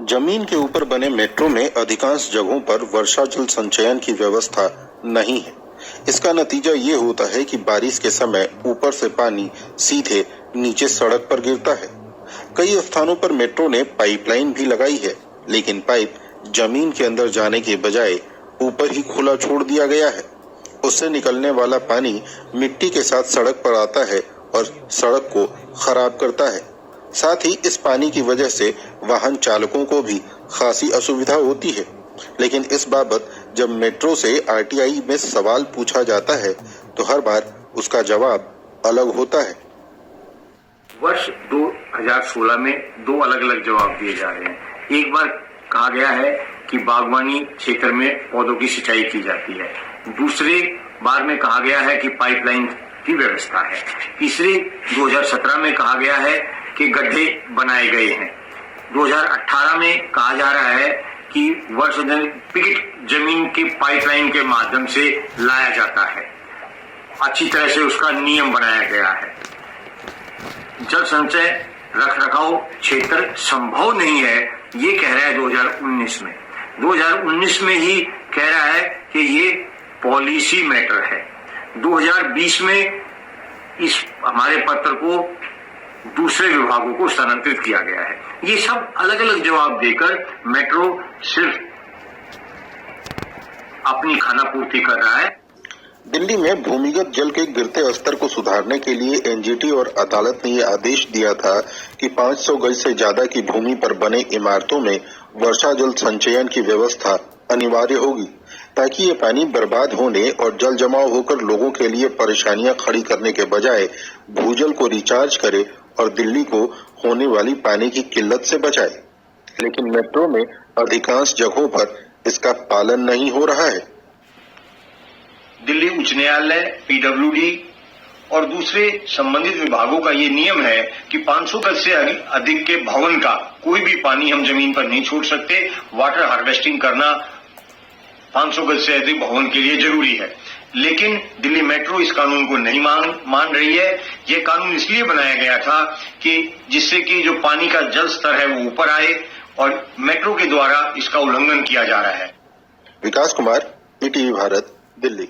जमीन के ऊपर बने मेट्रो में अधिकांश जगहों पर वर्षा जल संचयन की व्यवस्था नहीं है। इसका नतीजा ये होता है कि बारिश के समय ऊपर से पानी सीधे नीचे सड़क पर गिरता है। कई स्थानों पर मेट्रो ने पाइपलाइन भी लगाई है, लेकिन पाइप जमीन के अंदर जाने के बजाय ऊपर ही खुला छोड़ दिया गया है। उससे निकलने वाला पानी मिट्टी के साथ सड़क पर आता है और सड़क को खराब करता है। साथ ही इस पानी की वजह से वाहन चालकों को भी खासी असुविधा होती है। लेकिन इस बाबत जब मेट्रो से आरटीआई में सवाल पूछा जाता है तो हर बार उसका जवाब अलग होता है। वर्ष 2016 में दो अलग अलग जवाब दिए जा रहे हैं। एक बार कहा गया है कि बागवानी क्षेत्र में पौधों की सिंचाई की जाती है। दूसरे बार में कहा गया है कि पाइपलाइन की व्यवस्था है। तीसरे 2017 में कहा गया है कि गड्ढे बनाए गए हैं। 2018 में कहा जा रहा है कि वर्ष पिकेट जमीन की पाइपलाइन के माध्यम से लाया जाता है। अच्छी तरह से उसका नियम बनाया गया है। जल संचय रखरखाव क्षेत्र संभव नहीं है, ये कह रहा है 2019 में। 2019 में ही कह रहा है कि ये पॉलिसी मैटर है। 2020 में इस हमारे पत्र को दूसरे विभागों को स्थानांतरित किया गया है। ये सब अलग अलग जवाब देकर मेट्रो सिर्फ अपनी खानापूर्ति कर रहा है। दिल्ली में भूमिगत जल के गिरते स्तर को सुधारने के लिए एनजीटी और अदालत ने ये आदेश दिया था कि 500 गज से ज्यादा की भूमि पर बने इमारतों में वर्षा जल संचयन की व्यवस्था अनिवार्य होगी, ताकि ये पानी बर्बाद होने और जल जमाव होकर लोगों के लिए परेशानियां खड़ी करने के बजाय भूजल को रिचार्ज करे और दिल्ली को होने वाली पानी की किल्लत से बचाए। लेकिन मेट्रो में अधिकांश जगहों पर इसका पालन नहीं हो रहा है। दिल्ली उच्च न्यायालय, पीडब्ल्यूडी और दूसरे संबंधित विभागों का ये नियम है कि 500 गज से अधिक के भवन का कोई भी पानी हम जमीन पर नहीं छोड़ सकते। वाटर हार्वेस्टिंग करना 500 गज से अधिक भवन के लिए जरूरी है। लेकिन दिल्ली मेट्रो इस कानून को नहीं मान रही है। ये कानून इसलिए बनाया गया था कि जिससे कि जो पानी का जल स्तर है वो ऊपर आए, और मेट्रो के द्वारा इसका उल्लंघन किया जा रहा है। विकास कुमार, ईटीवी भारत, दिल्ली।